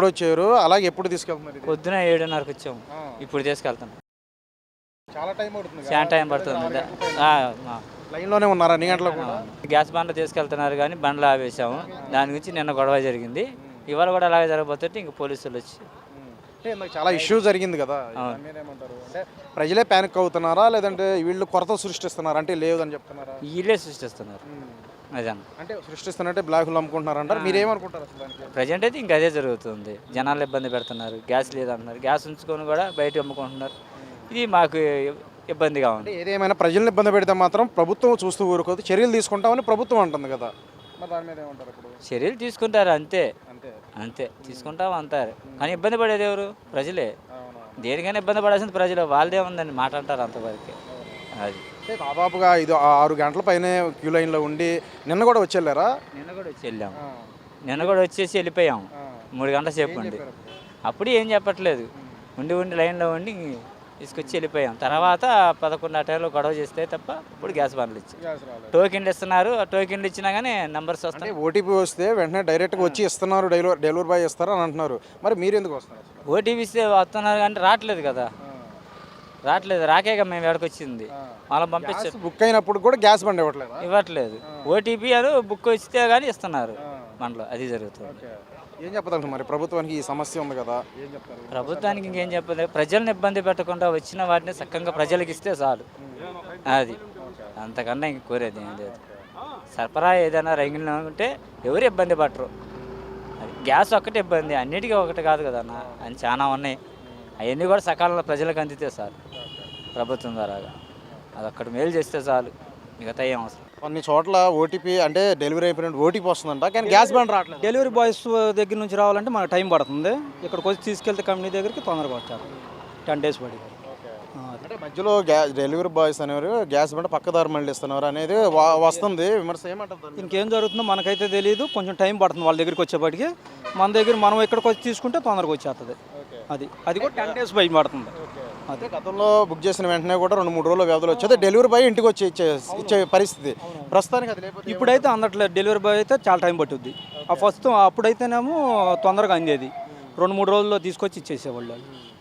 ఎప్పుడు వచ్చారు, అలాగే ఎప్పుడు తీసుకెళ్తున్నారు ఇది? పొద్దున 7:30కి వచ్చాము, ఇప్పుడు తీసుకెళ్తాం. చాలా టైం పడుతుంది చాలా టైం పడుతుంది. లైన్లోనే ఉన్నారా అన్ని గంటలు కూడా? గ్యాస్ బండ్లు తీసుకెళ్తున్నారు కానీ బండ్లు ఆవేశాము. దాని గురించి నిన్న గొడవ జరిగింది. ఇవాళ కూడా అలాగే జరగబోతుంటే ఇంక పోలీసులు వచ్చి అంటే నాకు చాలా ఇష్యూ జరిగింది కదా, మీరేమంటారు? అంటే ప్రజలే ప్యానిక్ అవుతున్నారా, లేదంటే వీళ్ళు కొరత సృష్టిస్తున్నారా, అంటే లేదని చెప్తున్నారా? వీళ్ళే సృష్టిస్తున్నారు. అదన్న అంటే సృష్టిస్తున్నట్టే బ్లాకులు అమ్ముకుంటున్నారు అంటారు. మీరేమనుకుంటారు అసలు దానికి? ప్రజెంట్ అయితే ఇంక అదే జరుగుతుంది. జనాలు ఇబ్బంది పెడుతున్నారు. గ్యాస్ లేదంటున్నారు, గ్యాస్ ఉంచుకొని కూడా బయట అమ్ముకుంటున్నారు. ఇది మాకు ఇబ్బందిగా ఉంది. అంటే ఏదేమైనా ప్రజలను ఇబ్బంది పెడితే మాత్రం ప్రభుత్వం చూస్తూ ఊరుకోదు, చర్యలు తీసుకుంటామని ప్రభుత్వం అంటుంది కదా, మరి దాని మీద ఏమంటారు ఇప్పుడు? చర్యలు తీసుకుంటారు అంతే, అంతే అంతే తీసుకుంటాం అంటారు. కానీ ఇబ్బంది పడేది ఎవరు? ప్రజలే. దేనికైనా ఇబ్బంది పడాల్సింది ప్రజలు. వాళ్ళదే ఉందని మాట అంటారు అంతవరకు. అది అంటే దాదాపుగా 6 గంటల పైన క్యూ లైన్లో ఉండి నిన్న కూడా వచ్చి వెళ్ళారా? నిన్న కూడా వచ్చి వెళ్ళాము. నిన్న కూడా వచ్చేసి వెళ్ళిపోయాము 3 గంటల సేపు ఉండి. అప్పుడు ఏం చెప్పట్లేదు, ఉండి లైన్లో ఉండి తీసుకొచ్చి వెళ్ళిపోయాం. తర్వాత 11 ఆ టైంలో గొడవ చేస్తే తప్ప ఇప్పుడు గ్యాస్ బండ్లు ఇచ్చారు. టోకెన్లు ఇస్తున్నారు. ఆ టోకెన్లు ఇచ్చినా కానీ నెంబర్స్ వస్తాయి. ఓటీపీ వస్తే వెంటనే డైరెక్ట్గా వచ్చి ఇస్తున్నారు, డెలివరీ బాయ్ ఇస్తారు అని అంటున్నారు. మరి మీరు ఎందుకు వస్తున్నారు? ఓటీపీ ఇస్తే వస్తున్నారు కానీ రావట్లేదు కదా, రావట్లేదు. రాకేగా మేము ఎక్కడికి వచ్చింది. మనం పంపించారు. బుక్ అయినప్పుడు కూడా గ్యాస్ బండ్ ఇవ్వట్లేదు. ఓటీపీ అని బుక్ ఇస్తే కానీ ఇస్తున్నారు బండ్లు. అది జరుగుతుంది. ఏం చెప్పదండి మరి ప్రభుత్వానికి ఈ సమస్య ఉంది కదా, ఏం చెప్తారు? ప్రభుత్వానికి ఇంకేం చెప్పలేదు. ప్రజల్ని ఇబ్బంది పెట్టకుండా వచ్చిన వాటిని చక్కగా ప్రజలకు ఇస్తే చాలు. అది అంతకన్నా ఇంక కోరేది ఏం లేదు. సరఫరా ఏదైనా రైలు ఉంటే ఎవరు ఇబ్బంది పట్టరు. అది గ్యాస్ ఒక్కటి ఇబ్బంది, అన్నిటికీ ఒకటి కాదు కదన్న, అని చాలా ఉన్నాయి. అవన్నీ కూడా సకాలంలో ప్రజలకు అందితే చాలు ప్రభుత్వం ద్వారా. అది ఒక్కటి మేలు చేస్తే చాలు, మిగతా ఏం అవసరం. కొన్ని చోట్ల ఓటీపీ అంటే డెలివరీ అయిపోయిన ఓటీపీ వస్తుందంట, కానీ గ్యాస్ బండ్ రావట్లేదు. డెలివరీ బాయ్స్ దగ్గర నుంచి రావాలంటే మనకు టైం పడుతుంది. ఇక్కడికి వచ్చి తీసుకెళ్తే కంపెనీ దగ్గరికి తొందరగా వచ్చారు. 10 days పడి. అంటే మధ్యలో డెలివరీ బాయ్స్ అనేవారు గ్యాస్ బండ్ పక్కదారి మళ్ళీ ఇస్తున్నారు అనేది వస్తుంది విమర్శ. ఏమంటారు? ఇంకేం జరుగుతుందో మనకైతే తెలియదు. కొంచెం టైం పడుతుంది వాళ్ళ దగ్గరికి వచ్చేప్పటికి. మన దగ్గర మనం ఇక్కడికి వచ్చి తీసుకుంటే తొందరగా వచ్చేస్తుంది. అది కూడా 10 days పై పడుతుంది. అదే గతంలో బుక్ చేసిన వెంటనే కూడా 2-3 రోజుల వ్యవధిలో వచ్చేది డెలివరీ బాయ్ ఇంటికి వచ్చి ఇచ్చే పరిస్థితి. ప్రస్తుతానికి అది లేకపోతే ఇప్పుడైతే అందట్లేదు. డెలివరీ బాయ్ అయితే చాలా టైం పట్టుద్ది. అప్పుడైతేనేమో తొందరగా అందేది. 2-3 రోజుల్లో తీసుకొచ్చి ఇచ్చేసేవాళ్ళు.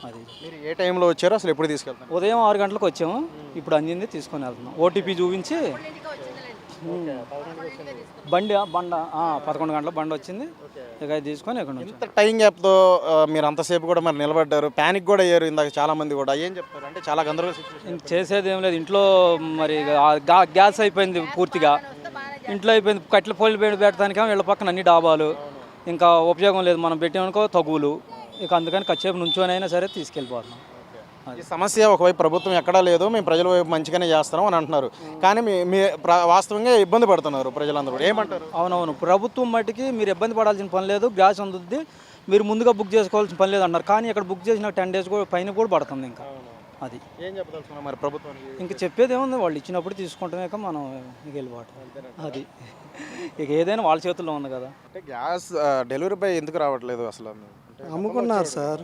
అది మీరు ఏ టైంలో వచ్చారో అసలు ఎప్పుడు తీసుకెళ్తారు? ఉదయం 6 గంటలకు వచ్చాము. ఇప్పుడు అందింది తీసుకొని వెళ్తున్నాం. ఓటీపీ చూపించి బండ 11 గంటల బండి వచ్చింది. ఇక తీసుకొని ఇక్కడ నుంచి. ఇంత టైం గ్యాప్తో మీరు అంతసేపు కూడా మరి నిలబడ్డారు, ప్యానిక్ కూడా అయ్యారు ఇందాక చాలా మంది కూడా. ఏం చెప్తారు? అంటే చాలా గందరగోళ సిచ్యువేషన్. చేసేది ఏం లేదు. ఇంట్లో మరి గ్యాస్ అయిపోయింది పూర్తిగా. ఇంట్లో అయిపోయింది. కట్టెల పొయ్యిలు పెట్టడానికేమో వీళ్ళ పక్కన అన్ని డాబాలు. ఇంకా ఉపయోగం లేదు. మనం పెట్టామనుకో తగులు. ఇక అందుకని కచ్చేపు నుంచొని అయినా సరే తీసుకెళ్ళిపోతున్నాం. ఈ సమస్య ఒకవైపు ప్రభుత్వం ఎక్కడా లేదు, మేము ప్రజల వైపు మంచిగానే చేస్తున్నాం అని అంటున్నారు. కానీ మీ వాస్తవంగా ఇబ్బంది పడుతున్నారు ప్రజలందరూ కూడా. ఏమంటారు? అవునవును. ప్రభుత్వం మట్టికి మీరు ఇబ్బంది పడాల్సిన పని లేదు, గ్యాస్ అందుద్ది, మీరు ముందుగా బుక్ చేసుకోవాల్సిన పని లేదు అన్నారు. కానీ ఇక్కడ బుక్ చేసిన 10 days కూడా పైన కూడా పడుతుంది. ఇంకా అది ఏం చెప్పదలుచుకున్నాం మరి ప్రభుత్వానికి? ఇంక చెప్పేది ఏముంది, వాళ్ళు ఇచ్చినప్పుడు తీసుకుంటామే మనం ఇక వెళ్ళిపోవటం. అది ఇక ఏదైనా వాళ్ళ చేతుల్లో ఉంది కదా. అంటే గ్యాస్ డెలివరీ బాయ్ ఎందుకు రావట్లేదు అసలు? అమ్ముకున్నారు సార్,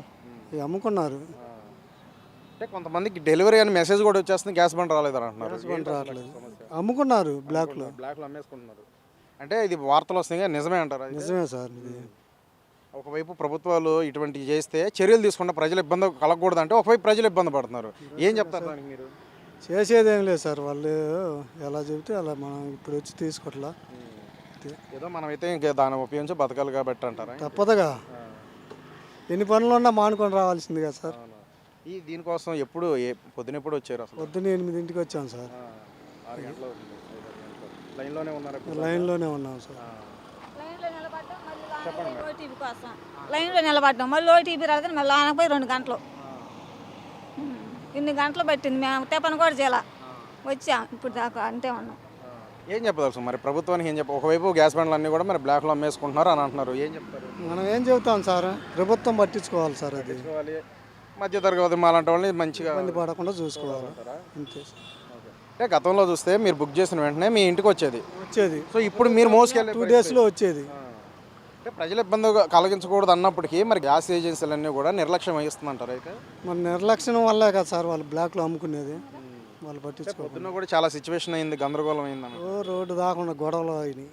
అమ్ముకున్నారు. అంటే కొంతమందికి డెలివరీ అని మెసేజ్ కూడా వచ్చేస్తుంది, గ్యాస్ బండ్ రాలేదు అని అంటున్నారు. రావట్లేదు, అమ్ముకున్నారు. బ్లాక్లో అమ్మేసుకుంటున్నారు. అంటే ఇది వార్తలు వస్తాయి, నిజమే అంటారా? నిజమే సార్. ఇది ఒకవైపు ప్రభుత్వాలు ఇటువంటి చేస్తే చర్యలు తీసుకుంటే ప్రజలు ఇబ్బంది కలగకూడదు అంటే, ఒకవైపు ప్రజలు ఇబ్బంది పడుతున్నారు. ఏం చెప్తారు దానికి మీరు? చేసేది ఏం లేదు సార్, వాళ్ళు ఎలా చెబితే అలా. మనం ఇప్పుడు వచ్చి తీసుకోవట్లా, ఏదో మనమైతే ఇంకా దాన్ని ఉపయోగించి బతకాలి కాబట్టి అంటారా? తప్పదుగా. ఎన్ని పనులు ఉన్నా మానుకొని రావాల్సింది కదా సార్. దీనికోసం ఎప్పుడు పొద్దున ఎప్పుడు వచ్చారు అసలు? పొద్దున్న 8ంటికి వచ్చాం సార్. 6 గంటలు లైన్లోనే ఉన్నారు. లైన్లోనే ఉన్నాం సార్. ఓటీపీ కోసం లైన్లో నిలబడ్డాం. మళ్ళీ ఓటీపీ రాదని మళ్ళీ ఆనకపోయి 2 గంటలు. ఇన్ని గంటలు పట్టింది. మేము తెప్పని కూడా చేయాల వచ్చాం ఇప్పుడు దాకా అంతే ఉన్నాం. ఏం చెప్పదలుసు మరి ప్రభుత్వానికి? ఏం ఒకవైపు గ్యాస్ బండ్లు అన్నీ కూడా మరి బ్లాక్లో అమ్మేసుకుంటున్నారు అని అంటున్నారు. ఏం చెప్తారు? మనం ఏం చెబుతాం సార్, ప్రభుత్వం పట్టించుకోవాలి సార్. అది మధ్యతరగతి మాలాంటి వాళ్ళని మంచిగా ఇబ్బంది పడకుండా చూసుకోవాలి అంతే. అంటే గతంలో చూస్తే మీరు బుక్ చేసిన వెంటనే మీ ఇంటికి వచ్చేది. సో ఇప్పుడు మీరు మోసుకెళ్ళి 2 daysలో వచ్చేది. అంటే ప్రజలు ఇబ్బంది కలిగించకూడదు అన్నప్పటికీ మరి గ్యాస్ ఏజెన్సీలన్నీ కూడా నిర్లక్ష్యం వహిస్తుందంటారు. అయితే మన నిర్లక్ష్యం వల్లే కదా సార్ వాళ్ళు బ్లాక్లో అమ్ముకునేది. వాళ్ళు పట్టించుకోవాలి. పొద్దున్న కూడా చాలా సిచ్యువేషన్ అయింది, గందరగోళం అయింది. రోడ్డు దాకుండా గొడవలు అయినాయి.